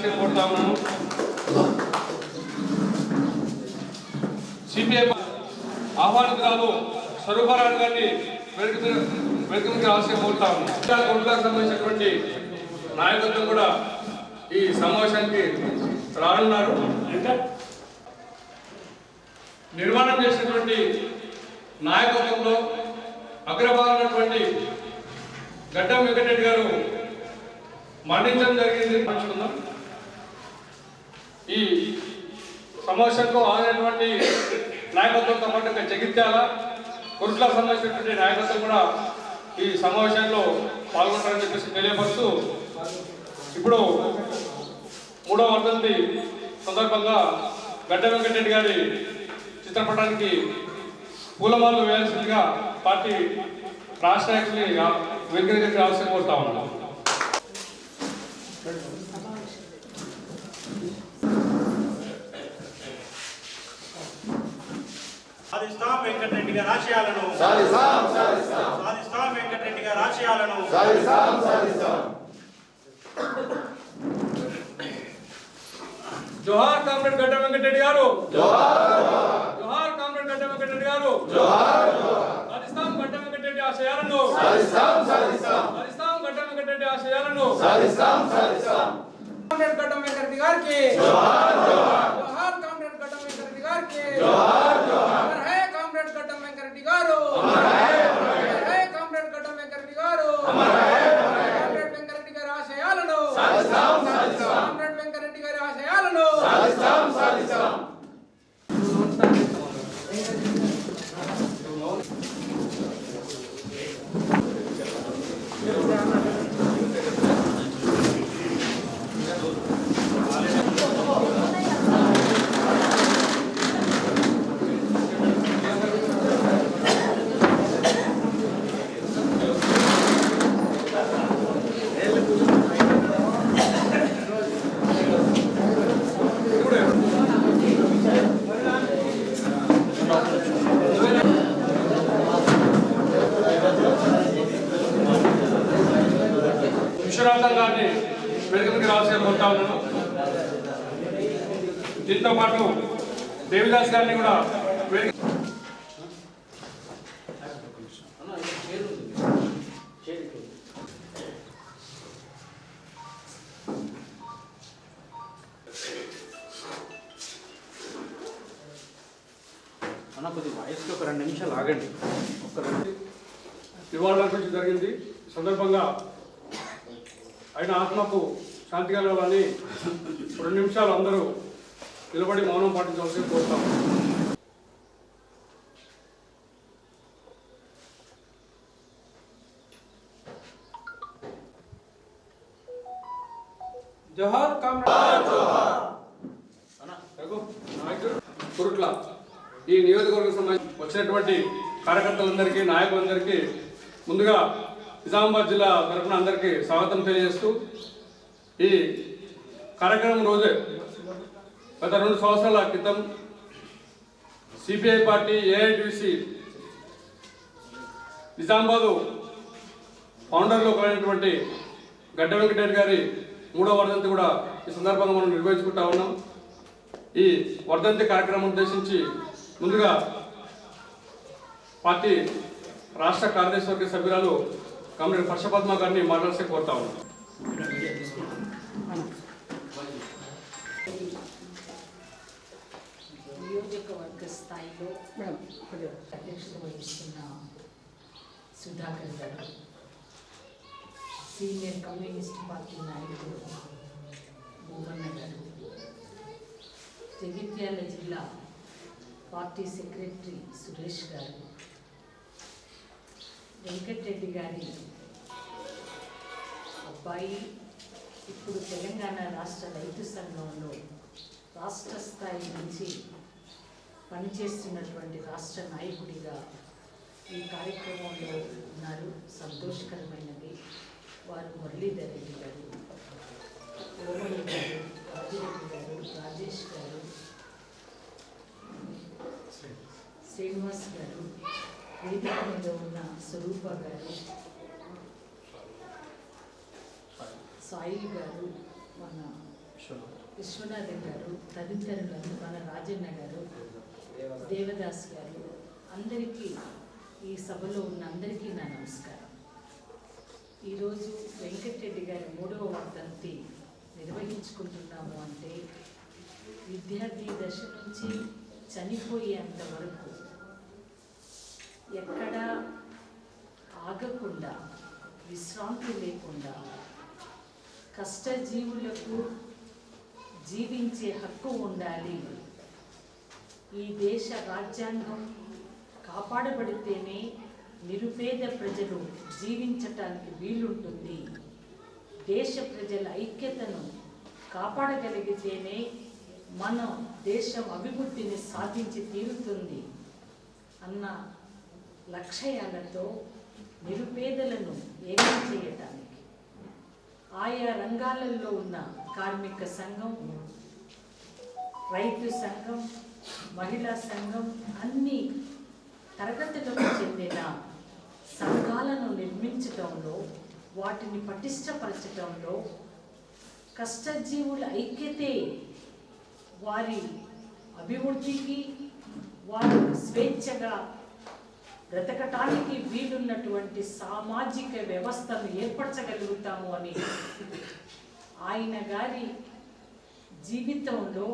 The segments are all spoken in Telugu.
రావాల్సి కోరుతా ఉన్నాను. సిపిఐ ఆహ్వానితురాలు స్వరూపారాయణ గారిని వెల్కమ్ రావాల్సి కోరుతా ఉన్నాను. కోట్లకు సంబంధించినటువంటి నాయకత్వం కూడా ఈ సమావేశానికి రానున్నారు. నిర్మాణం చేసినటువంటి నాయకత్వంలో అగ్రభాగమైనటువంటి గడ్డం వెంకటరెడ్డి గారు మరణించడం జరిగింది. ఈ సమావేశంలో ఆగినటువంటి నాయకత్వంతో పాటు జగిత్యాల కురుట్లకు సంబంధించినటువంటి నాయకత్వం కూడా ఈ సమావేశంలో పాల్గొంటారని చెప్పేసి తెలియపరుస్తూ ఇప్పుడు 3వ వర్ధంతి సందర్భంగా గడ్డ వెంకటరెడ్డి గారి చిత్రపటానికి పూలమాలలు వేయాల్సిందిగా పార్టీ రాష్ట్ర నాయకుల్ని వెంకటరెడ్డి రావాల్సి కోరుతా ఉన్నాం. సాధిస్తాం వెంకటరెడ్డి గారి ఆశయాలను, సాధిస్తాం వెంకటరెడ్డి గారి ఆశయాలను. జోహార్ కామ్రేడ్ గడ్డ వెంకటరెడ్డి గారు, జోహార్ కామ్రేడ్ గడ్డ వెంకటరెడ్డి గారు. సాధిస్తాం గడ్డ వెంకటరెడ్డి ఆశయాలను, సాధిస్తాం గడ్డ వెంకటరెడ్డి ఆశయాలను. కామ్రేడ్ గడ్డ వెంకటరెడ్డి గారికి జోహార్, జోహార్ కామ్రేడ్ గడ్డ వెంకటరెడ్డి గారికి జోహార్, జోహార్ హై కామ్రేడ్ గడ్డ వెంకటరెడ్డి గారు, అమర్ హై కామ్రేడ్ గడ్డ వెంకటరెడ్డి గారు, అమర్ హై కామ్రేడ్ వెంకటరెడ్డి గారి ఆశయాలను సాధిస్తాం, కామ్రేడ్ వెంకటరెడ్డి గారి ఆశయాలను సాధిస్తాం. విశ్వనాథం గారిని వెలుగుకి రావాల్సి కోరుతా ఉన్నాను. దీంతో పాటు దేవిదాస్ గారిని కూడా కొద్ది వాయిస్కి ఒక 2 నిమిషాలు ఆగండి. నివాళులర్పించడం జరిగింది. సందర్భంగా ఆయన ఆత్మకు శాంతి కలగాలని 2 నిమిషాలు అందరూ నిలబడి మౌనం పాటించవలసి కోరుతాం. జోహార్ కామ్రేడ్ కురుట్ల ఈ నియోజకవర్గం సంబంధించి వచ్చినటువంటి కార్యకర్తలందరికీ, నాయకులందరికీ ముందుగా నిజామాబాద్ జిల్లా తరఫున అందరికీ స్వాగతం తెలియజేస్తూ, ఈ కార్యక్రమం రోజే గత 2 సంవత్సరాల క్రితం సిపిఐ పార్టీ ఏఐటీసీ నిజామాబాదు ఫౌండర్లో కలిగినటువంటి గడ్డ వెంకటరెడ్డి గారి 3వ వర్ధంతి కూడా ఈ సందర్భంగా మనం నిర్వహించుకుంటా ఉన్నాం. ఈ వర్ధంతి కార్యక్రమం ఉద్దేశించి ముందుగా పార్టీ రాష్ట్ర కార్యదర్శి సభ్యురాలు కామ్రేడ్ హర్షపద్మ గారిని మాట్లాడాల్సి కోరుతా ఉన్నాం. నియోజకవర్గ స్థాయిలో అధ్యక్షత వహిస్తున్న సుధాకర్ గారు, సీనియర్ కమ్యూనిస్ట్ పార్టీ నాయకుడు భూమన్న గారు, జగిత్యాల జిల్లా పార్టీ సెక్రటరీ సురేష్ గారు, వెంకటరెడ్డి గారి అబ్బాయి, ఇప్పుడు తెలంగాణ రాష్ట్ర రైతు సంఘంలో రాష్ట్ర స్థాయి నుంచి పనిచేస్తున్నటువంటి రాష్ట్ర నాయకుడిగా ఈ కార్యక్రమంలో ఉన్నారు. సంతోషకరమైనది. వారు మురళీధర్ రెడ్డి గారు, ఓమయ్య గారు, రాజిరెడ్డి గారు, రాజేష్ గారు, శ్రీనివాస్ గారు, వేదిక మీద ఉన్న స్వరూప గారు, సాయి గారు, మన విశ్వనాథ్ గారు, తదితరులు, మన రాజన్న గారు, దేవదాస్ గారు, అందరికీ, ఈ సభలో ఉన్న అందరికీ నా నమస్కారం. ఈరోజు వెంకటరెడ్డి గారి 3వ వర్ధంతి నిర్వహించుకుంటున్నాము అంటే విద్యార్థి దశ నుంచి చనిపోయేంత వరకు ఎక్కడా ఆగకుండా, విశ్రాంతి లేకుండా కష్టజీవులకు జీవించే హక్కు ఉండాలి. ఈ దేశ రాజ్యాంగం కాపాడబడితేనే నిరుపేద ప్రజలు జీవించటానికి వీలుంటుంది. దేశ ప్రజల ఐక్యతను కాపాడగలిగితేనే మన దేశం అభివృద్ధిని సాధించి తీరుతుంది అన్న లక్ష్యాలతో నిరుపేదలను ఏకం చేయటానికి ఆయా రంగాలలో ఉన్న కార్మిక సంఘం, రైతు సంఘం, మహిళా సంఘం, అన్ని తరగతులకు చెందిన సంఘాలను నిర్మించడంలో, వాటిని పటిష్టపరచడంలో కష్టజీవుల ఐక్యతే వారి అభివృద్ధికి, వారు స్వేచ్ఛగా బ్రతకటానికి వీలున్నటువంటి సామాజిక వ్యవస్థను ఏర్పరచగలుగుతాము అని ఆయన గారి జీవితంలో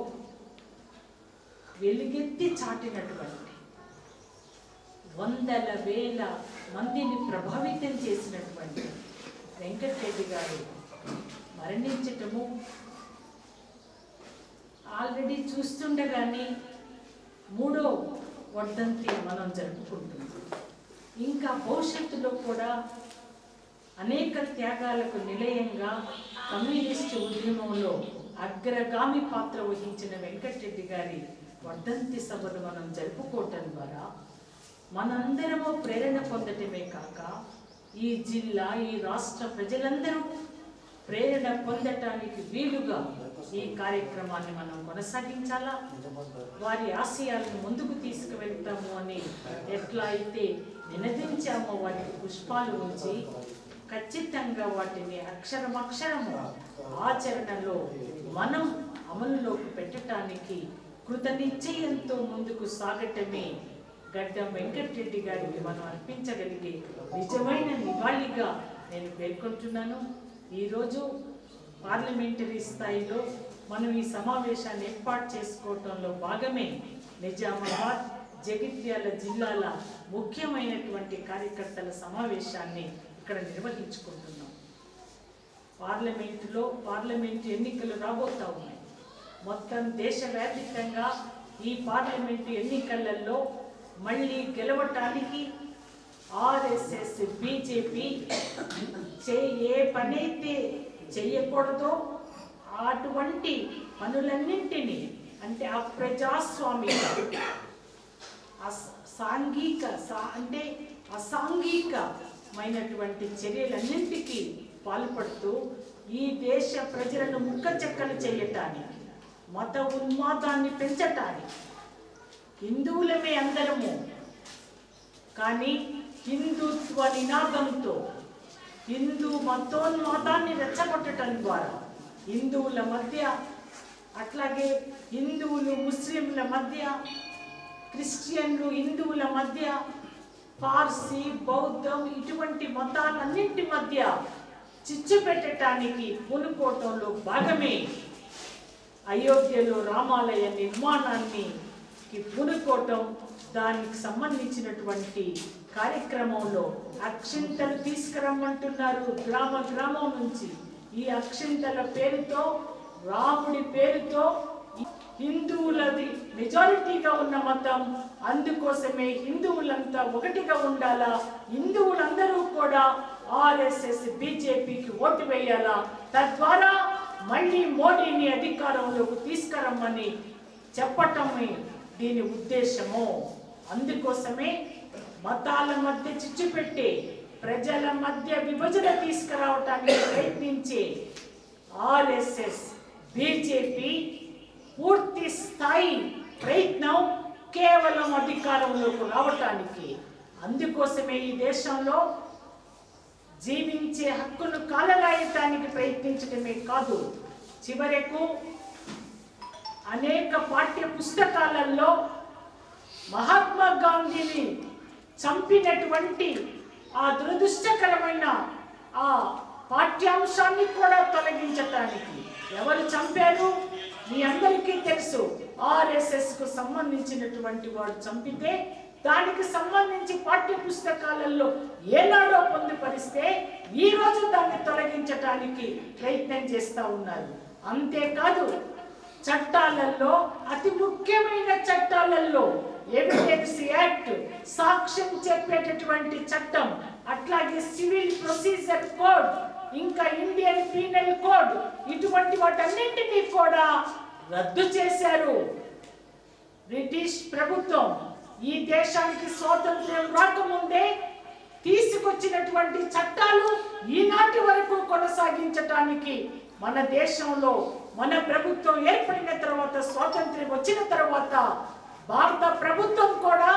వెలుగెత్తి చాటినటువంటి, వందల వేల మందిని ప్రభావితం చేసినటువంటి వెంకటరెడ్డి గారు మరణించటము ఆల్రెడీ చూస్తుండగానే 3వ వర్ధంతి మనం జరుపుకుంటున్నాం. ఇంకా భవిష్యత్తులో కూడా అనేక త్యాగాలకు నిలయంగా కమ్యూనిస్టు ఉద్యమంలో అగ్రగామి పాత్ర వహించిన వెంకటరెడ్డి గారి వర్ధంతి సభను మనం జరుపుకోవటం ద్వారా మనందరము ప్రేరణ పొందటమే కాక ఈ జిల్లా, ఈ రాష్ట్ర ప్రజలందరూ ప్రేరణ పొందటానికి వీలుగా ఈ కార్యక్రమాన్ని మనం కొనసాగించాలా. వారి ఆశయాలను ముందుకు తీసుకువెళ్తాము అని ఎట్లా అయితే నినదించామో వాటికి పుష్పాలు ఉంచి ఖచ్చితంగా వాటిని అక్షరమక్షరము ఆచరణలో మనం అమలులోకి పెట్టడానికి కృతనిశ్చయంతో ముందుకు సాగటమే గడ్డం వెంకటరెడ్డి గారికి మనం అర్పించగలిగే నిజమైన నివాళిగా నేను పేర్కొంటున్నాను. ఈరోజు పార్లమెంటరీ స్థాయిలో మనం ఈ సమావేశాన్ని ఏర్పాటు చేసుకోవటంలో భాగమే నిజామాబాద్, జగిత్యాల జిల్లాల ముఖ్యమైనటువంటి కార్యకర్తల సమావేశాన్ని ఇక్కడ నిర్వహించుకుంటున్నాం. పార్లమెంటు ఎన్నికలు రాబోతా ఉన్నాయి. మొత్తం దేశవ్యాప్తంగా ఈ పార్లమెంటు ఎన్నికలలో మళ్ళీ గెలవటానికి ఆర్ఎస్ఎస్, బీజేపీ ఏ పనైతే చేయకూడదో అటువంటి పనులన్నింటినీ, అంటే అప్రజాస్వామిక, అసాంఘికమైనటువంటి చర్యలన్నింటికీ పాల్పడుతూ ఈ దేశ ప్రజలను ముక్కచెక్కలు చేయటానికి, మత ఉన్మాదాన్ని పెంచటానికి, హిందువులమే అందరము కానీ హిందుత్వ నినాదంతో హిందూ మతోన్మాదాన్ని రెచ్చగొట్టడం ద్వారా హిందువుల మధ్య, అట్లాగే హిందువులు ముస్లింల మధ్య, క్రిస్టియన్లు హిందువుల మధ్య, పార్సీ, బౌద్ధం ఇటువంటి మతాలన్నింటి మధ్య చిచ్చు పెట్టడానికి పూనుకోవటంలో భాగమే అయోధ్యలో రామాలయ నిర్మాణాన్ని పూనుకోవటం. దానికి సంబంధించినటువంటి కార్యక్రమంలో అక్షింతలు తీసుకురమ్మంటున్నారు గ్రామం నుంచి. ఈ అక్షింతల పేరుతో, రాముడి పేరుతో హిందువులది మెజారిటీగా ఉన్న మతం, అందుకోసమే హిందువులంతా ఒకటిగా ఉండాలా, హిందువులందరూ కూడా ఆర్ఎస్ఎస్, బీజేపీకి ఓటు వేయాలా, తద్వారా మళ్ళీ మోడీని అధికారంలోకి తీసుకురమ్మని చెప్పటమే దీని ఉద్దేశము. అందుకోసమే మతాల మధ్య చిచ్చు పెట్టి ప్రజల మధ్య విభజన తీసుకురావటానికి ప్రయత్నించే ఆర్ఎస్ఎస్, బీజేపీ పూర్తి స్థాయి ప్రయత్నం కేవలం అధికారంలోకి రావటానికి. అందుకోసమే ఈ దేశంలో జీవించే హక్కును కాలరాయటానికి ప్రయత్నించడమే కాదు, చివరకు అనేక పాఠ్య పుస్తకాలలో మహాత్మా గాంధీని చంపినటువంటి ఆ దురదృష్టకరమైన ఆ పాఠ్యాంశాన్ని కూడా తొలగించటానికి ఎవరు చంపారు? మీ అందరికీ తెలుసు. ఆర్ఎస్ఎస్ కు సంబంధించినటువంటి వాడు చంపితే దానికి సంబంధించి పాఠ్య పుస్తకాలలో ఏనాడో పొందుపరిస్తే ఈ రోజు దాన్ని తొలగించటానికి ప్రయత్నం చేస్తూ ఉన్నారు. అంతేకాదు, చట్టాలలో అతి ముఖ్యమైన చట్టాలలో ఎవిడెన్స్ యాక్ట్, సాక్ష్యం చెప్పేటటువంటి చట్టం, అట్లాగే సివిల్ ప్రొసీజర్ కోడ్, ఇంకా ఇండియన్ పీనల్ కోడ్, ఇటువంటి వాటన్నింటినీ కూడా రద్దు చేశారు బ్రిటిష్ ప్రభుత్వం. ఈ దేశానికి స్వాతంత్ర్యం రాకముందే తీసుకొచ్చినటువంటి చట్టాలు ఈనాటి వరకు కొనసాగించటానికి మన దేశంలో మన ప్రభుత్వం ఏర్పడిన తర్వాత, స్వాతంత్ర్యం వచ్చిన తర్వాత భారత ప్రభుత్వం కూడా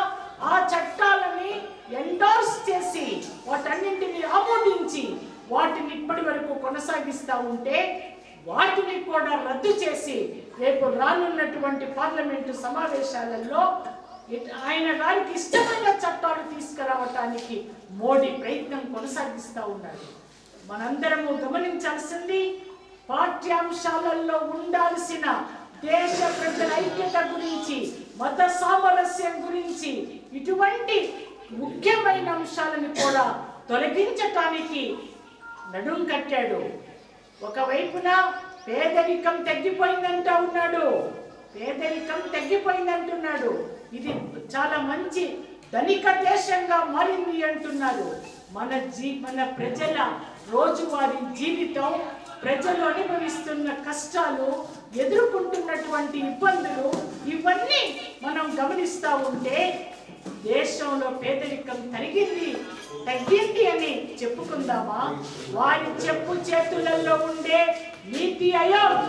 ఆ చట్టాలని ఎండోర్స్ చేసి వాటన్నింటినీ ఆమోదించి వాటిని ఇప్పటి వరకు కొనసాగిస్తూ ఉంటే వాటిని కూడా రద్దు చేసి రేపు రానున్నటువంటి పార్లమెంటు సమావేశాలలో ఆయన గారికి ఇష్టమైన చట్టాలు తీసుకురావటానికి మోడీ ప్రయత్నం కొనసాగిస్తూ ఉన్నారు. మనందరము గమనించాల్సింది, పాఠ్యాంశాలలో ఉండాల్సిన దేశ ప్రజల ఐక్యత గురించి, మత సామరస్యం గురించి, ఇటువంటి ముఖ్యమైన అంశాలను కూడా తొలగించటానికి నడుం కట్టాడు. ఒకవైపున పేదరికం తగ్గిపోయిందంటూ ఉన్నాడు, పేదరికం తగ్గిపోయిందంటున్నాడు. ఇది చాలా మంచి ధనిక దేశంగా మారింది అంటున్నారు. మన ప్రజల రోజువారీ జీవితం, ప్రజలు అనుభవిస్తున్న కష్టాలు, ఎదుర్కొంటున్నటువంటి ఇబ్బందులు, ఇవన్నీ మనం గమనిస్తూ ఉంటే దేశంలో పేదరికం తగ్గింది అని చెప్పుకుందామా? వారి చెప్పు చేతులలో ఉండే నీతి ఆయోగ్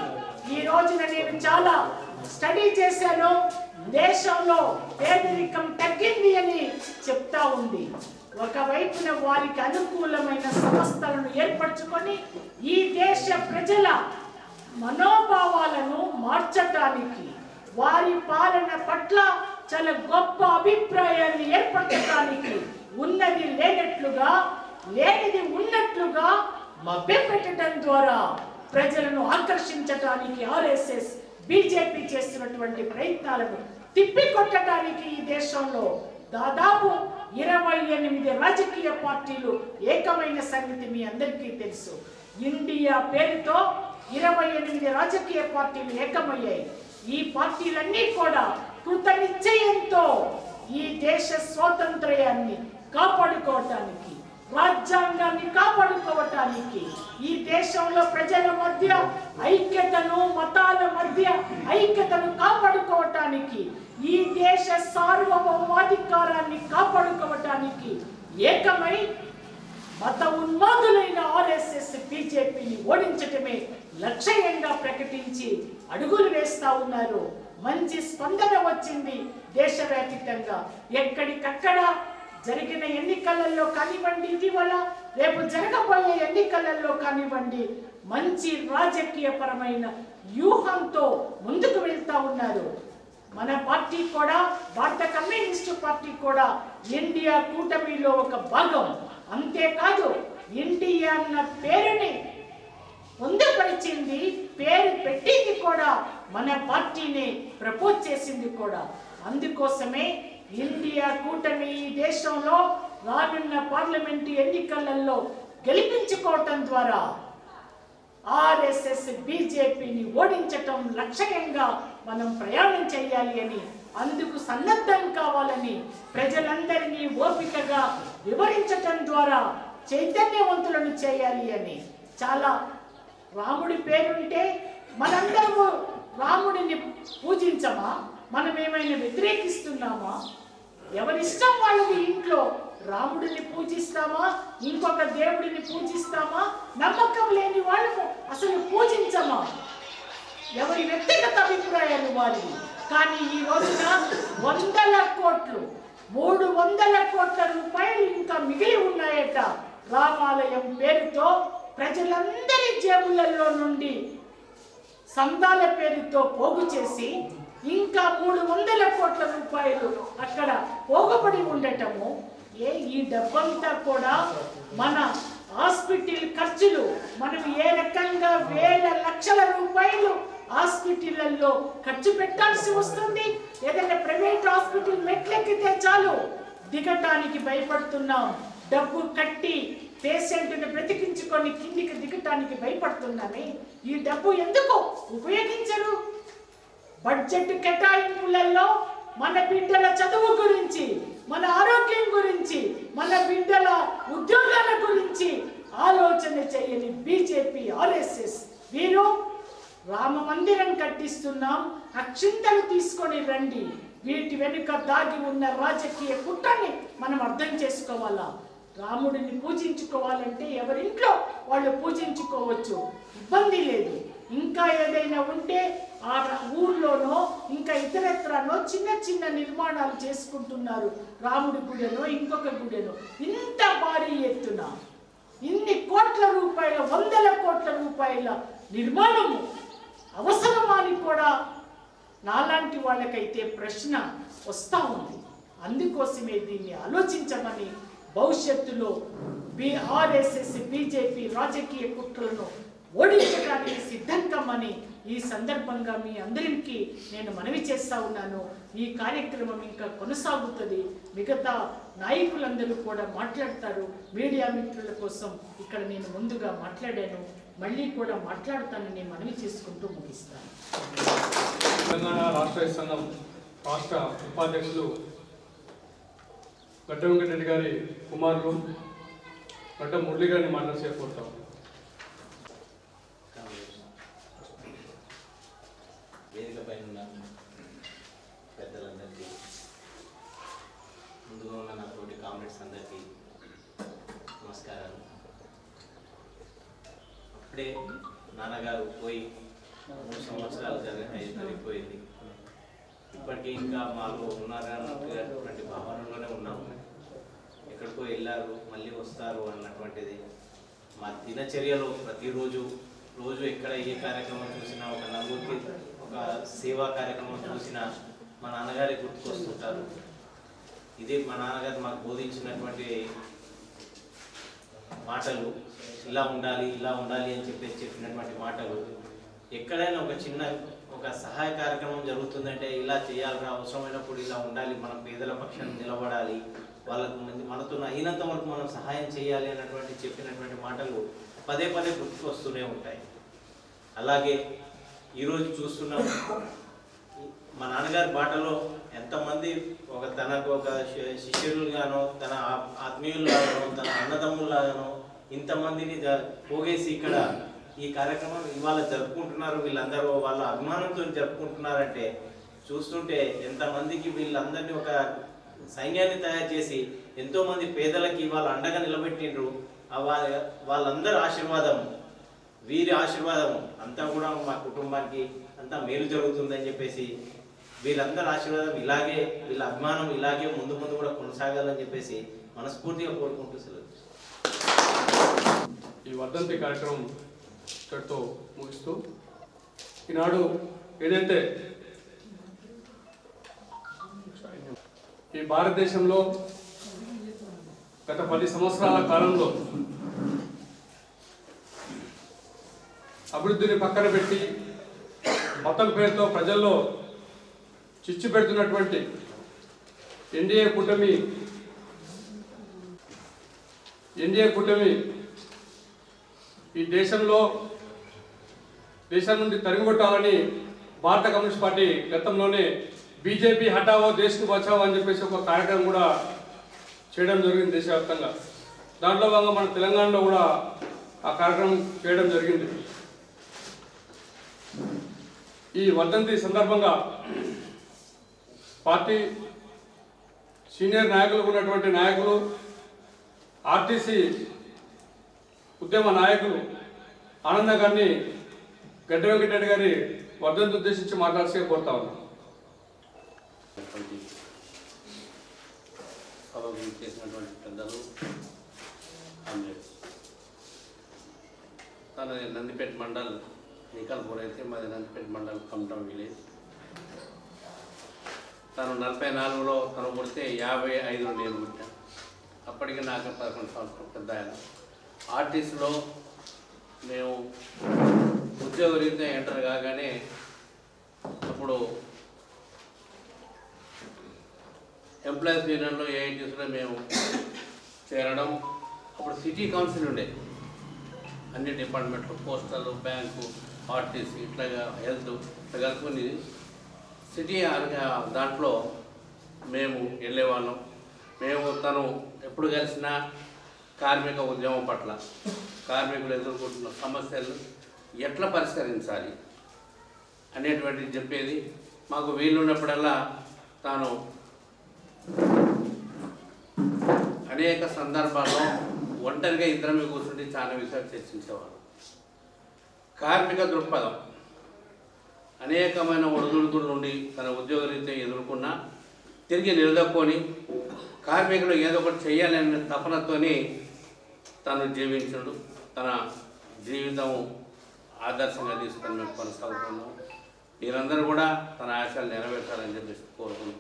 ఈ రోజున నేను చాలా స్టడీ చేశాను. దేశంలో పేదరికం తగ్గింది అని చెప్తా ఉంది. ఒకవైపున వారికి అనుకూలమైన సంస్థలను ఏర్పరచుకొని ఈ దేశ ప్రజల మనోభావాలను మార్చడానికి, వారి పాలన పట్ల చాలా గొప్ప అభిప్రాయాన్ని ఏర్పరచడానికి, ఉన్నది లేనట్లుగా, లేనిది ఉన్నట్లుగా మభ్యపెట్టడం ద్వారా ప్రజలను ఆకర్షించడానికి ఆర్ఎస్ఎస్, బీజేపీ చేస్తున్నటువంటి ప్రయత్నాలను తిప్పికొట్టడానికి ఈ దేశంలో దాదాపు 28 రాజకీయ పార్టీలు ఏకమైన సంగతి మీ అందరికీ తెలుసు. ఇండియా పేరుతో 28 రాజకీయ పార్టీలు ఏకమయ్యాయి. ఈ పార్టీలన్నీ కూడా కృత నిశ్చయంతో ఈ దేశ స్వాతంత్ర్యాన్ని కాపాడుకోవటానికి, రాజ్యాంగాన్ని కాపాడుకోవటానికి, ఈ దేశంలో ప్రజల మధ్య ఐక్యతను, మతాల మధ్య ఐక్యతను కాపాడుకోవటానికి, ఈ దేశ సార్వభౌమాధికారాన్ని కాపాడుకోవటానికి ఏకమై మత ఉన్మాదులైన ఆర్ఎస్ఎస్, బీజేపీని ఓడించటమే లక్ష్యంగా ప్రకటించి అడుగులు వేస్తా ఉన్నారు. మంచి స్పందన వచ్చింది దేశవ్యాప్తంగా. ఎక్కడికక్కడ జరిగిన ఎన్నికలలో కానివ్వండి, ఇటీవల రేపు జరగబోయే ఎన్నికలలో కానివ్వండి, మంచి రాజకీయ పరమైన వ్యూహంతో ముందుకు వెళ్తా ఉన్నారు. మన పార్టీ కూడా, భారత కమ్యూనిస్టు పార్టీ కూడా ఇండియా కూటమిలో ఒక భాగం. అంతేకాదు, ఇండియా అన్న పేరుని పొందుపరిచింది, పేరు పెట్టింది కూడా మన పార్టీని ప్రపోజ్ చేసింది కూడా. అందుకోసమే ఇండియా కూటమి ఈ దేశంలో రానున్న పార్లమెంటు ఎన్నికలలో గెలిపించుకోవటం ద్వారా ఆర్ఎస్ఎస్, బీజేపీని ఓడించటం లక్ష్యంగా మనం ప్రయాణం చేయాలి అని, అందుకు సన్నద్ధం కావాలని ప్రజలందరినీ ఓపికగా వివరించటం ద్వారా చైతన్యవంతులను చేయాలి అని. చాలా రాముడి పేరుంటే మనందరము రాముడిని పూజించమా? మనం ఏమైనా వ్యతిరేకిస్తున్నామా? ఎవరిష్టం వాళ్ళది ఇంట్లో రాముడిని పూజిస్తామా, ఇంకొక దేవుడిని పూజిస్తామా? నమ్మకం లేని వాళ్ళము అసలు పూజించమా? ఎవరి వ్యక్తిగత అభిప్రాయాలు వారివి. కానీ ఈ రోజున 100 కోట్లు, 300 కోట్ల రూపాయలు ఇంకా మిగిలి ఉన్నాయట రామాలయం పేరుతో ప్రజలందరి జేబులలో నుండి సందాల పేరుతో పోగు చేసి ఇంకా 300 కోట్ల రూపాయలు అక్కడ పోగబడి ఉండటము. ఈ డబ్బంతా కూడా మన హాస్పిటల్ ఖర్చులు, మనం ఏ రకంగా వేల లక్షల రూపాయలు హాస్పిటల్లో ఖర్చు పెట్టాల్సి వస్తుంది. ఏదైనా ప్రైవేట్ హాస్పిటల్ మెట్లెక్కితే చాలు దిగటానికి భయపడుతున్నాం. డబ్బు కట్టి పేషెంట్ని బ్రతికించుకొని కిందికి దిగటానికి భయపడుతున్నామే. ఈ డబ్బు ఎందుకు ఉపయోగించరు? బడ్జెట్ కేటాయింపులలో మన బిడ్డల చదువు గురించి, మన ఆరోగ్యం గురించి, మన బిడ్డల ఉద్యోగాల గురించి ఆలోచన చేయని బీజేపీ, ఆర్ఎస్ఎస్ వీరు రామ మందిరం కట్టిస్తున్నాం, అక్షింతలు తీసుకొని రండి. వీటి వెనుక దాగి ఉన్న రాజకీయ కుట్రని మనం అర్థం చేసుకోవాలా. రాముడిని పూజించుకోవాలంటే ఎవరింట్లో వాళ్ళు పూజించుకోవచ్చు, ఇబ్బంది లేదు. ఇంకా ఏదైనా ఉంటే ఆ ఊర్లోనో ఇంకా ఇతరత్రనో చిన్న చిన్న నిర్మాణాలు చేసుకుంటున్నారు. రాముడి గుడెనో ఇంకొక గుడెనో. ఇంత భారీ ఎత్తున ఇన్ని కోట్ల రూపాయల, 100 కోట్ల రూపాయల నిర్మాణము అవసరమా అని కూడా నాలాంటి వాళ్ళకైతే ప్రశ్న వస్తూ ఉంది. అందుకోసమే దీన్ని ఆలోచించమని, భవిష్యత్తులో ఆర్ఎస్ఎస్ బీజేపీ రాజకీయ కుట్రలను ఓడించడానికి సిద్ధం కమ్మని ఈ సందర్భంగా మీ అందరికీ నేను మనవి చేస్తా ఉన్నాను. ఈ కార్యక్రమం ఇంకా కొనసాగుతుంది. మిగతా నాయకులందరూ కూడా మాట్లాడతారు. మీడియా మిత్రుల కోసం ఇక్కడ నేను ముందుగా మాట్లాడాను, మళ్ళీ కూడా మాట్లాడతానని మనవి చేసుకుంటూ ముగిస్తాను. తెలంగాణ రాష్ట్ర సంఘం రాష్ట్ర ఉపాధ్యక్షులు గడ్డ వెంకటరెడ్డి గారి కుమారులు గడ్డ మురళి గారిని మాట్లాడేసుకుంటాం. వేదిక పైన పెద్దలందరికీ, ముందుగా ఉన్న నా తోటి కామ్రేడ్స్ అందరికీ నమస్కారాలు. అప్పుడే నాన్నగారు పోయి 3 సంవత్సరాలు జరిగిపోయింది. ఇప్పటికీ ఇంకా మాలో ఉన్నారన్నటువంటి భావనలోనే ఉన్నాము. ఎక్కడికో వెళ్ళారు, మళ్ళీ వస్తారు అన్నటువంటిది మా దినచర్యలో ప్రతిరోజు ఎక్కడ ఏ కార్యక్రమం చూసినా, ఒక నలుగురికి ఒక సేవా కార్యక్రమం చూసినా మా నాన్నగారి గుర్తుకొస్తుంటారు. ఇదే మా నాన్నగారు మాకు బోధించినటువంటి మాటలు. ఇలా ఉండాలి అని చెప్పినటువంటి మాటలు. ఎక్కడైనా ఒక సహాయ కార్యక్రమం జరుగుతుందంటే ఇలా చేయాలిరా, అవసరమైనప్పుడు ఇలా ఉండాలి, మనం పేదల పక్షాన్ని నిలబడాలి, వాళ్ళకు మనతో అయినంత వరకు మనం సహాయం చేయాలి అన్నటువంటి చెప్పినటువంటి మాటలు పదే గుర్తుకు వస్తూనే ఉంటాయి. అలాగే ఈరోజు చూస్తున్నాం, మా నాన్నగారి బాటలో ఎంతమంది తనకు ఒక శిష్యులుగానో, తన ఆత్మీయులుగానో, తన అన్నదమ్ములాగానో ఇంతమందిని పోగేసి ఇక్కడ ఈ కార్యక్రమం ఇవాళ జరుపుకుంటున్నారు. వీళ్ళందరూ వాళ్ళ అభిమానంతో జరుపుకుంటున్నారంటే చూస్తుంటే ఎంతమందికి వీళ్ళందరినీ ఒక సైన్యాన్ని తయారు చేసి ఎంతోమంది పేదలకి ఇవాళ అండగా నిలబెట్టిండ్రు. వాళ్ళందరి ఆశీర్వాదం, వీరి ఆశీర్వాదం అంతా కూడా మా కుటుంబానికి అంతా మేలు జరుగుతుందని చెప్పేసి, వీళ్ళందరి ఆశీర్వాదం ఇలాగే, వీళ్ళ అభిమానం ఇలాగే ముందు కూడా కొనసాగాలని చెప్పేసి మనస్ఫూర్తిగా కోరుకుంటూ సెలవు. ఈ వర్ధంతి కార్యక్రమం ఇక్కడితో ముగిస్తూ, ఈనాడు ఏదైతే ఈ భారతదేశంలో గత 10 సంవత్సరాల కాలంలో అభివృద్ధిని పక్కన పెట్టి మతం పేరుతో ప్రజల్లో చిచ్చు పెడుతున్నటువంటి ఎన్డీఏ కూటమి ఈ దేశం నుండి తరిమికొట్టాలని భారత కమ్యూనిస్ట్ పార్టీ గతంలోనే బీజేపీ హటావో దేశ్కు బచావో అని చెప్పేసి ఒక కార్యక్రమం కూడా చేయడం జరిగింది దేశవ్యాప్తంగా. దాంట్లో భాగంగా మన తెలంగాణలో కూడా ఆ కార్యక్రమం చేయడం జరిగింది. ఈ వర్ధంతి సందర్భంగా పార్టీ సీనియర్ నాయకులు ఉన్నటువంటి నాయకులు, ఆర్టీసీ ఉద్యమ నాయకులు ఆనంద గారిని గడ్డ వెంకటరెడ్డి గారి వర్ధంతి ఉద్దేశించి మాట్లాడాల్సి కోరుతా ఉన్నాం. చేసినటువంటి పెద్దలు, కామ్రేడ్స్, నందిపేట మండల్ నికల్పూర్ అయితే మాది నందిపేట మండలం కమటం విలేజ్. తను 44లో తను పుడితే 55లో నేను పుట్టాను. అప్పటికి నాకు 11 సంవత్సరాలు పెద్ద ఆయన. ఆర్టీసీలో మేము ఉద్యోగరీత్యా ఎంటర్ కాగానే అప్పుడు ఎంప్లాయీస్ యూనియన్లో ఏఐటీసీలో మేము చేరడం. అప్పుడు సిటీ కౌన్సిల్ ఉండేది, అన్ని డిపార్ట్మెంట్లు, పోస్టల్, బ్యాంకు, ఆర్టీసీ, ఇట్లాగా హెల్త్ ఇట్లా కలుపుకుని సిటీ దాంట్లో మేము వెళ్ళేవాళ్ళం. మేము తను ఎప్పుడు కలిసినా కార్మిక ఉద్యమం పట్ల, కార్మికులు ఎదుర్కొంటున్న సమస్యలు ఎట్లా పరిష్కరించాలి అనేటువంటిది చెప్పేది. మాకు వీలున్నప్పుడల్లా తాను అనేక సందర్భాల్లో ఒంటరిగా ఇద్దరమే కూర్చుంటే చాలా విషయాలు చర్చించేవారు. కార్మిక దృక్పథం, అనేకమైన ఒడిదుడుకుల నుండి తన ఉద్యోగరీత్యా ఎదుర్కొన్నా తిరిగి నిలదొక్కొని కార్మికులు ఏదో ఒకటి చేయాలనే తపనతోని తను జీవించుడు. తన జీవితం ఆదర్శంగా తీసుకొని మేము కొనసాగుతున్నాం. మీరందరూ కూడా తన ఆశయాలు నెరవేర్చాలని చెప్పేసి కోరుకున్నాం.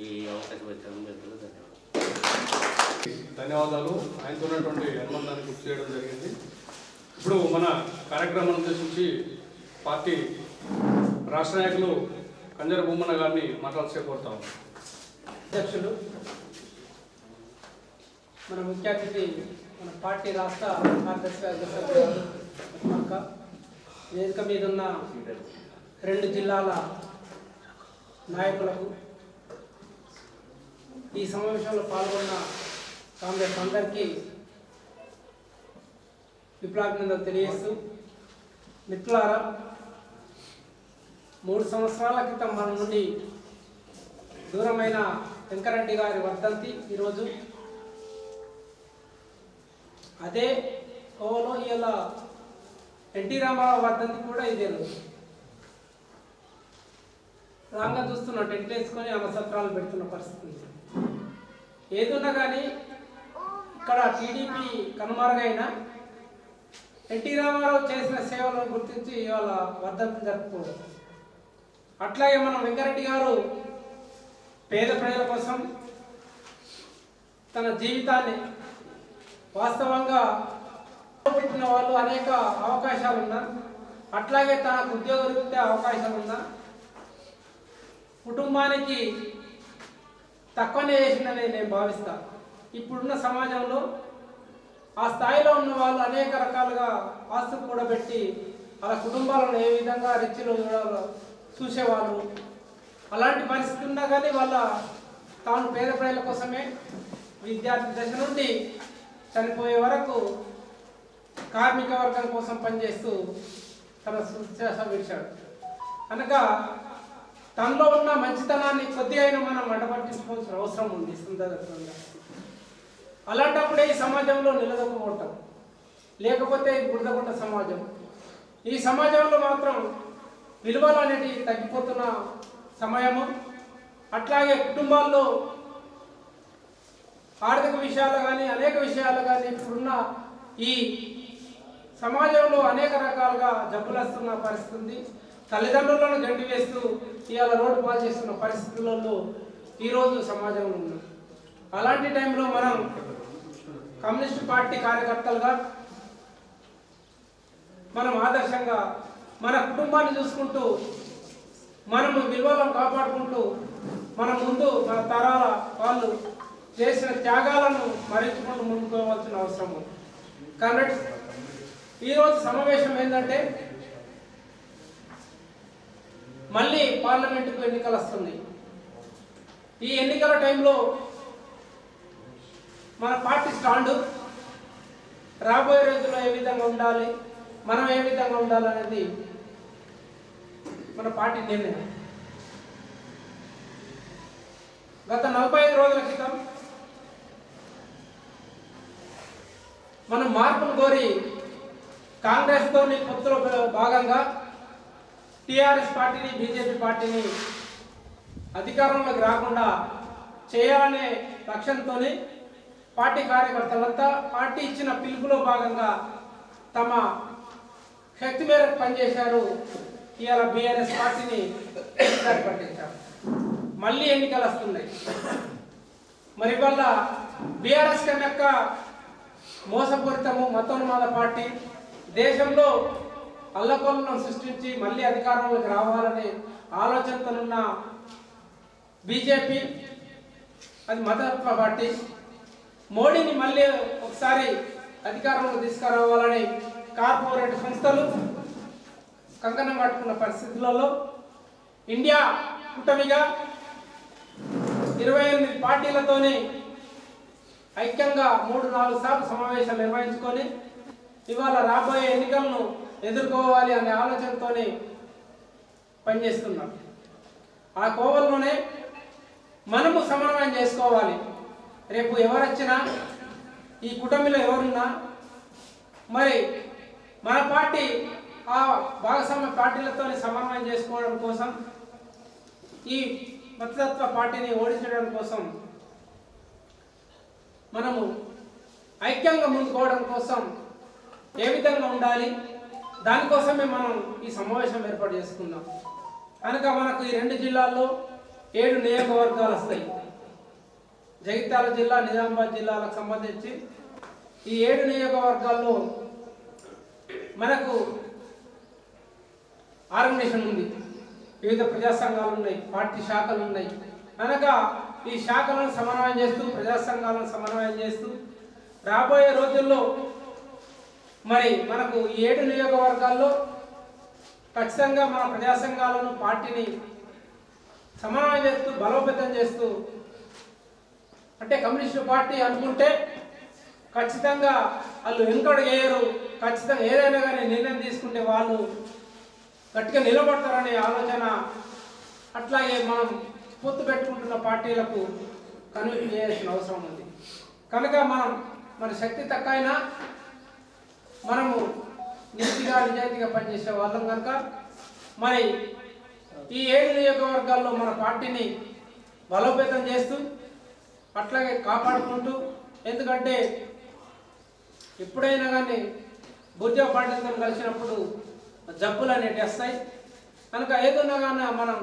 ఈ అవకాశం ఇచ్చినందుకు ధన్యవాదాలు. ఆయనతో ఉన్నటువంటి అనుబంధాన్ని గుర్తు చేయడం జరిగింది. ఇప్పుడు మన కార్యక్రమాన్ని ఉద్దేశించి పార్టీ రాష్ట్ర నాయకులు కంజర బొమ్మన్న గారిని మాట్లాడాల్సి కోరుతాం. అధ్యక్షులు, మన ముఖ్య అతిథి, మన పార్టీ రాష్ట్ర కార్యదర్శి వేదిక మీద ఉన్న 2 జిల్లాల నాయకులకు, ఈ సమావేశంలో పాల్గొన్న కాంగ్రెస్ అందరికీ విప్లవాభినందనలు తెలియజేస్తూ, మిత్రులారా, 3 సంవత్సరాల క్రితం మన నుండి దూరమైన వెంకరెడ్డి గారి వర్ధంతి ఈరోజు. అదే కోవలో ఇలా ఎన్టీ రామారావు వర్ధంతి కూడా ఇదే రోజు. రాంగా చూస్తున్న టెంట్ వేసుకొని అన్నసత్రాలు పెడుతున్న పరిస్థితి. ఏదున్నా కానీ ఇక్కడ టీడీపీ కనుమరుగైన ఎన్టీ రామారావు చేసిన సేవలను గుర్తించి ఇవాళ వర్ధంతి జరుపుకోవడం. అట్లాగే మనం వెంకరెడ్డి గారు పేద ప్రజల కోసం తన జీవితాన్ని వాస్తవంగా పెట్టిన వాళ్ళు అనేక అవకాశాలు ఉన్నా, అట్లాగే తనకు ఉద్యోగరీత్యా అవకాశాలు ఉన్నా కుటుంబానికి తక్కువనే చేసిందని నేను భావిస్తాను. ఇప్పుడున్న సమాజంలో ఆ స్థాయిలో ఉన్న వాళ్ళు అనేక రకాలుగా ఆస్తులు కూడా పెట్టి వాళ్ళ కుటుంబాలను ఏ విధంగా రిచ్లో చూసేవాళ్ళు. అలాంటి పరిస్థితి ఉన్నా కానీ వాళ్ళ తాను పేద ప్రజల కోసమే విద్యార్థి దశ నుండి చనిపోయే వరకు కార్మిక వర్గం కోసం పనిచేస్తూ తన శ్వాస విడిచాడు. అనగా తనలో ఉన్న మంచితనాన్ని కొద్దిగా అయినా మనం అడ్డపట్టించుకోవాల్సిన అవసరం ఉంది సందర్భంగా. అలాంటప్పుడే ఈ సమాజంలో నిలదొక్కుకుంటాం, లేకపోతే బురదగుంట సమాజం. ఈ సమాజంలో మాత్రం విలువలు అనేటివి తగ్గిపోతున్న సమయము. అట్లాగే కుటుంబాల్లో ఆర్థిక విషయాలు కానీ అనేక విషయాలు కానీ ఇప్పుడున్న ఈ సమాజంలో అనేక రకాలుగా జబ్బులు వస్తున్న పరిస్థితి ఉంది. తల్లిదండ్రులను గంటి వేస్తూ ఇవాళ రోడ్డు పాలు చేస్తున్న పరిస్థితులలో ఈరోజు సమాజంలో ఉన్నాం. అలాంటి టైంలో మనం కమ్యూనిస్ట్ పార్టీ కార్యకర్తలుగా మనం ఆదర్శంగా మన కుటుంబాన్ని చూసుకుంటూ మనము విలువలను కాపాడుకుంటూ మన ముందు మన తరాల వాళ్ళు చేసిన త్యాగాలను మరించుకుంటూ ముందుకోవాల్సిన అవసరం ఉంది. కాబట్టి ఈరోజు సమావేశం ఏంటంటే మళ్ళీ పార్లమెంటుకు ఎన్నికలు వస్తుంది. ఈ ఎన్నికల టైంలో మన పార్టీ స్టాండు రాబోయే రోజుల్లో ఏ విధంగా ఉండాలి, మనం ఏ విధంగా ఉండాలనేది మన పార్టీ నిర్ణయం. గత 45 రోజుల క్రితం మనం మార్పును కోరి కాంగ్రెస్తోని పొత్తులో భాగంగా టీఆర్ఎస్ పార్టీని, బీజేపీ పార్టీని అధికారంలోకి రాకుండా చేయాలనే లక్ష్యంతో పార్టీ కార్యకర్తలంతా పార్టీ ఇచ్చిన పిలుపులో భాగంగా తమ శక్తి మేరకు పనిచేశారు. ఇవాళ బీఆర్ఎస్ పార్టీని దారి పట్టించారు. మళ్ళీ ఎన్నికలు వస్తున్నాయి. మరి వల్ల బీఆర్ఎస్ కనుక మోసపూరితము మతోన్మాద పార్టీ దేశంలో అల్లకొల్లను సృష్టించి మళ్ళీ అధికారంలోకి రావాలనే ఆలోచనతోనున్న బీజేపీ అది మతత్వ పార్టీ. మోడీని మళ్ళీ ఒకసారి అధికారంలోకి తీసుకురావాలని కార్పొరేట్ సంస్థలు కంకణం కట్టుకున్న పరిస్థితులలో ఇండియా కూటమిగా 28 పార్టీలతోని ఐక్యంగా 3-4 సార్లు సమావేశాలు నిర్వహించుకొని ఇవాళ రాబోయే ఎన్నికలను ఎదుర్కోవాలి అనే ఆలోచనతోనే పనిచేస్తున్నాం. ఆ కోవల్లోనే మనము సమన్వయం చేసుకోవాలి. రేపు ఎవరొచ్చినా ఈ కూటమిలో ఎవరున్నా మరి మన పార్టీ ఆ భాగస్వామ్య పార్టీలతో సమన్వయం చేసుకోవడం కోసం ఈ మతతత్వ పార్టీని ఓడించడం కోసం మనము ఐక్యంగా ముందుకోవడం కోసం ఏ విధంగా ఉండాలి దానికోసమే మనం ఈ సమావేశం ఏర్పాటు చేసుకున్నాం. కనుక మనకు ఈ 2 జిల్లాల్లో 7 నియోజకవర్గాలు వస్తాయి. జగిత్యాల జిల్లా, నిజామాబాద్ జిల్లాలకు సంబంధించి ఈ 7 నియోజకవర్గాల్లో మనకు ఆర్గనైజేషన్ ఉంది. వివిధ ప్రజా సంఘాలు ఉన్నాయి, పార్టీ శాఖలు ఉన్నాయి. కనుక ఈ శాఖలను సమన్వయం చేస్తూ ప్రజా సంఘాలను సమన్వయం చేస్తూ రాబోయే రోజుల్లో మరి మనకు ఈ 7 నియోజకవర్గాల్లో ఖచ్చితంగా మన ప్రజా సంఘాలను పార్టీని సమన్వయం చేస్తూ బలోపేతం చేస్తూ అంటే కమ్యూనిస్టు పార్టీ అనుకుంటే ఖచ్చితంగా వాళ్ళు వెనుకడు వేయరు. ఖచ్చితంగా ఏదైనా కానీ నిర్ణయం తీసుకుంటే వాళ్ళు గట్టిగా నిలబడతారనే ఆలోచన. అట్లాగే మనం పొత్తు పెట్టుకుంటున్న పార్టీలకు కన్విన్స్ చేయాల్సిన అవసరం ఉంది. కనుక మన శక్తి తక్కువైనా మనము నీతిగా నిజాయితీగా పనిచేసే వాళ్ళం కనుక మరి ఈ 7 నియోజకవర్గాల్లో మన పార్టీని బలోపేతం చేస్తూ అట్లాగే కాపాడుకుంటూ, ఎందుకంటే ఎప్పుడైనా కానీ బుర్జా పార్టీతో కలిసినప్పుడు జబ్బులు అనేవి వస్తాయి. కనుక ఏదన్నా కానీ మనం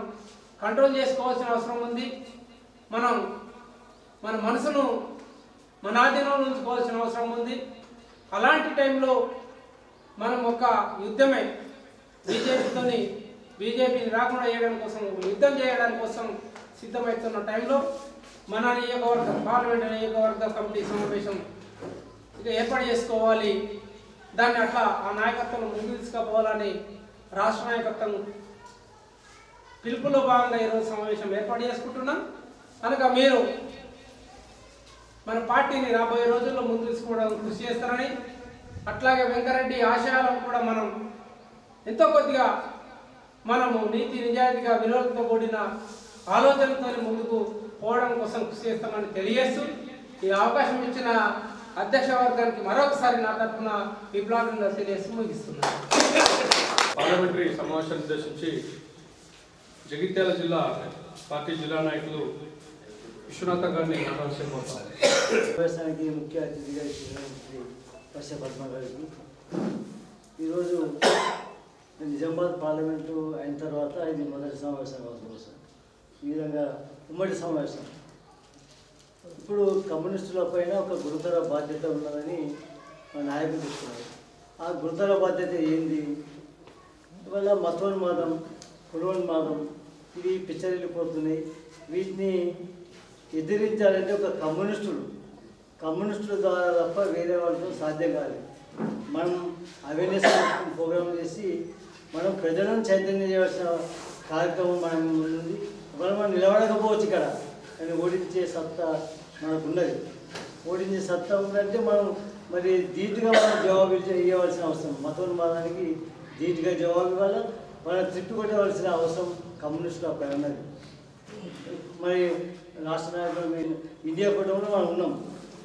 కంట్రోల్ చేసుకోవాల్సిన అవసరం ఉంది. మనం మన మనసును మన ఆధీనంలో ఉంచుకోవాల్సిన అవసరం ఉంది. అలాంటి టైంలో మనం ఒక యుద్ధమే బీజేపీని రాకుండా చేయడం కోసం యుద్ధం చేయడానికి కోసం సిద్ధమవుతున్న టైంలో మన నియోజకవర్గ పార్లమెంట్ నియోజకవర్గ కమిటీ సమావేశం ఇక ఏర్పాటు చేసుకోవాలి. దాన్ని అట్లా ఆ నాయకత్వం ముందుకు తీసుకుపోవాలని రాష్ట్ర నాయకత్వం పిలుపులో భాగంగా ఈరోజు సమావేశం ఏర్పాటు చేసుకుంటున్నాం. కనుక మీరు మన పార్టీని రాబోయే రోజుల్లో ముందు తీసుకోవడం కృషి చేస్తారని, అట్లాగే వెంకరెడ్డి ఆశయాలను కూడా మనం ఎంతో కొద్దిగా మనము నీతి నిజాయితీగా విలువలతో కూడిన ఆలోచనతో ముందుకు పోవడం కోసం కృషి చేస్తామని తెలియజేస్తూ ఈ అవకాశం ఇచ్చిన అధ్యక్ష వర్గానికి మరొకసారి నా తరఫున విప్లవంగా తెలియజేస్తూ ముగిస్తున్నాను. పార్లమెంటరీ సమావేశాన్ని ఉద్దేశించి జగిత్యాల జిల్లా పార్టీ జిల్లా నాయకులు విశ్వనాథ గారిని మాట్లాడుతున్నారు. సమావేశానికి ముఖ్య అతిథిగా శ్రీ వర్ష పద్మ గారికి ఈరోజు నిజామాబాద్ పార్లమెంటు అయిన తర్వాత ఇది మొదటి సమావేశం అవుతుంది సార్. ఈ విధంగా ఉమ్మడి సమావేశం. ఇప్పుడు కమ్యూనిస్టుల పైన ఒక గురుతర బాధ్యత ఉన్నదని మా నాయకులు చెప్తున్నారు. ఆ గురుతర బాధ్యత ఏంది? ఇవాళ మతోన్మాదం, కులోన్మాదం ఇవి పిచ్చరిల్లిపోతున్నాయి. వీటిని ఎదిరించాలంటే ఒక కమ్యూనిస్టుల ద్వారా తప్ప వేరే వాళ్ళతో సాధ్యం కాదు. మనం అవేర్నెస్ ప్రోగ్రామ్ చేసి మనం ప్రజలను చైతన్యం చేయవలసిన కార్యక్రమం మనం ఉంది. ఒకవేళ మనం నిలబడకపోవచ్చు ఇక్కడ, కానీ ఓడించే సత్తా మనకున్నది. ఓడించే సత్తా ఉందంటే మనం మరి ధీటుగా మనం జవాబు ఇవ్వవలసిన అవసరం, మతోన్మాదానికి ధీటుగా జవాబు ఇవ్వాలి. మనం తిట్టుకొట్టవలసిన అవసరం కమ్యూనిస్టులపై ఉన్నది. మరి రాష్ట్ర నాయకులు ఇండియా కూటమిలో మనం ఉన్నాం.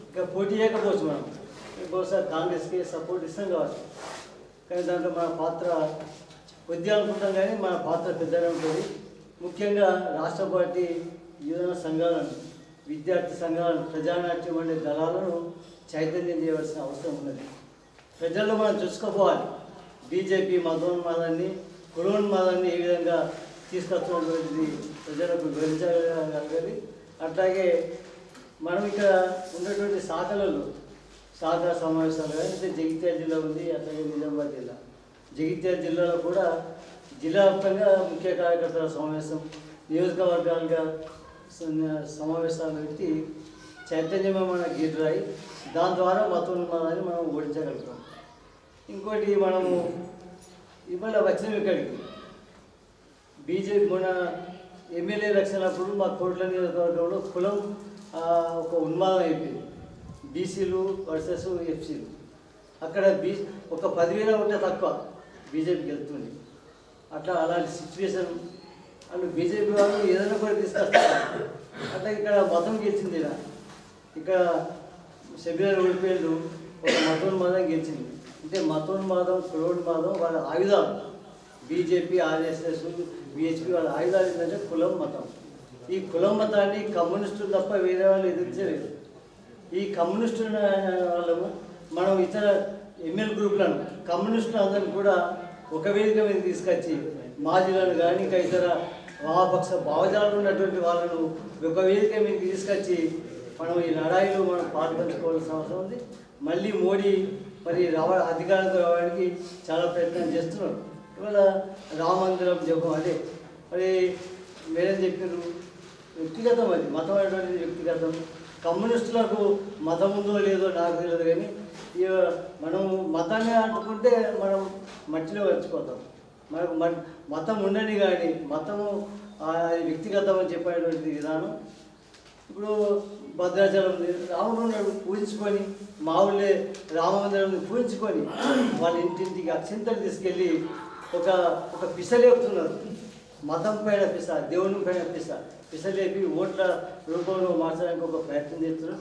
ఇంకా పోటీ చేయకపోవచ్చు, మనం బహుశా కాంగ్రెస్కి సపోర్ట్ ఇస్తాం కావచ్చు. కానీ దాంట్లో మన పాత్ర కొద్దిగా అనుకుంటాం, కానీ మన పాత్ర పెద్దగా ఉంటుంది. ముఖ్యంగా రాష్ట్ర పార్టీ యువజన సంఘాలను, విద్యార్థి సంఘాలను, ప్రజానాట్యం వంటి దళాలను చైతన్యం చేయవలసిన అవసరం ఉన్నది. ప్రజల్లో మనం చూసుకోపోవాలి. బీజేపీ మతోన్మాదాన్ని కులోన్మాదాన్ని ఏ విధంగా తీసుకొస్తున్నటువంటిది ప్రజలకు వివరించగలగాలి. అట్లాగే మనం ఇక్కడ ఉన్నటువంటి శాఖలలో శాఖా సమావేశాలు కానీ జగిత్యాల జిల్లా ఉంది, అట్లాగే నిజామాబాద్ జిల్లా. జగిత్యాల జిల్లాలో కూడా జిల్లా వ్యాప్తంగా ముఖ్య కార్యకర్తల సమావేశం, నియోజకవర్గాలుగా సమావేశాలు పెట్టి చైతన్యమైన గీటురాయి, దాని ద్వారా మతోన్మాదాన్ని మనం ఓడించగలుగుతాం. ఇంకోటి మనము ఇవాళ వచ్చిన ఇక్కడికి బీజేపీ మొన్న ఎమ్మెల్యే ఎలక్షన్ అప్పుడు మా కోట్ల నియోజకవర్గంలో కులం ఒక ఉన్మాదం అయిపోయింది. బీసీలు వర్సెస్ ఎఫ్సీలు. అక్కడ ఒక 10,000 ఉంటే తక్కువ బీజేపీకి వెళ్తుంది. అలాంటి సిచ్యువేషన్ వాళ్ళు బీజేపీ వాళ్ళు ఏదైనా కూడా తీసుకొస్తారు. అట్లా ఇక్కడ మతం గెలిచింది. ఇక్కడ సభ్యులు ఓడిపోయారు, ఒక మతోన్మాదం గెలిచింది. అంటే మతోన్మాదం కులోన్మాదం వాళ్ళ ఆయుధాలు. బీజేపీ, ఆర్ఎస్ఎస్, బిహెచ్పి వాళ్ళ ఆయుధాలు ఏంటంటే కులం మతం. ఈ కులం మతాన్ని కమ్యూనిస్టులు తప్ప వేరే వాళ్ళు ఎదిరించలేదు. ఈ కమ్యూనిస్టుల వాళ్ళము మనం ఇతర ఎంఎల్ గ్రూపులను కమ్యూనిస్టులు అందరినీ కూడా ఒక వేదిక మీద తీసుకొచ్చి మాజీలను కానీ ఇంకా ఇతర వామపక్ష భావజాలు ఉన్నటువంటి వాళ్ళను ఒక వేదిక మీద తీసుకొచ్చి మనం ఈ లడాయిలో మనం పాల్పంచుకోవాల్సిన అవసరం ఉంది. మళ్ళీ మోడీ మరి అధికారంతో రావడానికి చాలా ప్రయత్నం చేస్తున్నారు. ఇవాళ రామ మందిరం జపం అదే మరి మీరేం చెప్పారు, వ్యక్తిగతం, అది మతం అనేటువంటిది వ్యక్తిగతం. కమ్యూనిస్టులకు మతం ఉందో లేదో నాకు తెలియదు, కానీ మనం మతాన్ని అంటుకుంటే మనం మట్టిలో వచ్చిపోతాం. మనకు మతం ఉండని కానీ మతము వ్యక్తిగతం అని చెప్పేటువంటి విధానం. ఇప్పుడు భద్రాచలం రాముడు ఉన్నాడు, పూజించుకొని మా ఊళ్ళే రామమందిరం పూజించుకొని వాళ్ళ ఇంటింటికి అక్షింతలు తీసుకెళ్ళి ఒక పిసలేపుతున్నారు. మతం పైన పిస, దేవుని పైన పిసలేపి ఓట్ల రూపంలో మార్చడానికి ఒక ప్రయత్నం చేస్తున్నారు.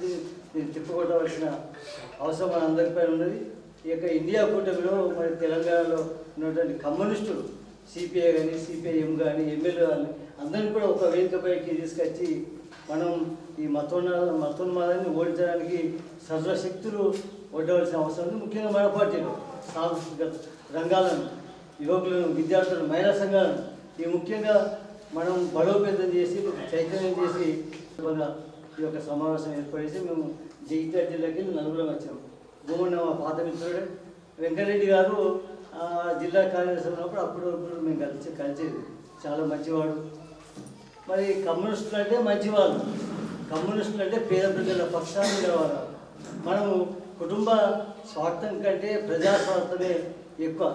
దీన్ని తిప్పుకోవవలసిన అవసరం మన అందరిపైన ఉన్నది. ఈ యొక్క ఇండియా కూటమిలో మరి తెలంగాణలో ఉన్నటువంటి కమ్యూనిస్టులు సిపిఐ కానీ సిపిఐఎం కానీ ఎమ్మెల్యే కానీ అందరినీ కూడా ఒక వేదికపైకి తీసుకొచ్చి మనం ఈ మతోన్మాదాన్ని ఓడించడానికి సర్వశక్తులు ఒడ్డవలసిన అవసరం ఉంది. ముఖ్యంగా మన పార్టీలో సాంస్కృతిక రంగాలను, యువకులను, విద్యార్థులను, మహిళా సంఘాలను ఈ ముఖ్యంగా మనం బలోపేతం చేసి చైతన్యం చేసి ఈ యొక్క సమావేశం ఏర్పడేసి మేము జగిత్యాల జిల్లాకి నలుగురం వచ్చాము. భూమన్న మా పాత మిత్రుడే వెంకరెడ్డి గారు జిల్లా కార్యదర్శి ఉన్నప్పుడు అప్పుడు మేము కలిసేది. చాలా మంచివాడు. మరి కమ్యూనిస్టులు అంటే మంచివాళ్ళు, కమ్యూనిస్టులు అంటే పేద ప్రజల పక్షాన్ని నిలవాలి. మనము కుటుంబ స్వార్థం కంటే ప్రజా స్వార్థమే ఎక్కువ.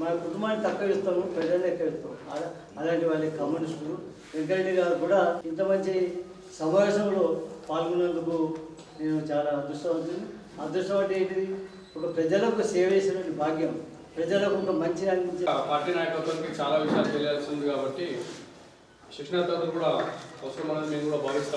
మన కుటుంబాన్ని తక్కువ ఇస్తాము, ప్రజల్ని ఎక్కువ ఇస్తాము. అలాంటి వాళ్ళే కమ్యూనిస్టులు. వెంకరెడ్డి గారు కూడా ఇంత మంచి సమావేశంలో పాల్గొన్నందుకు నేను చాలా అదృష్టవంతుని. అదృష్టం అంటే ఏంటిది, ఒక ప్రజలకు సేవ చేసినటువంటి భాగ్యం, ప్రజలకు ఒక మంచి అందించే పార్టీ నాయకత్వానికి చాలా విషయాలు తెలియాల్సి ఉంది. కాబట్టి శిక్షణ తరగతులు కూడా అవసరం అనేది మేము కూడా భావిస్తాం.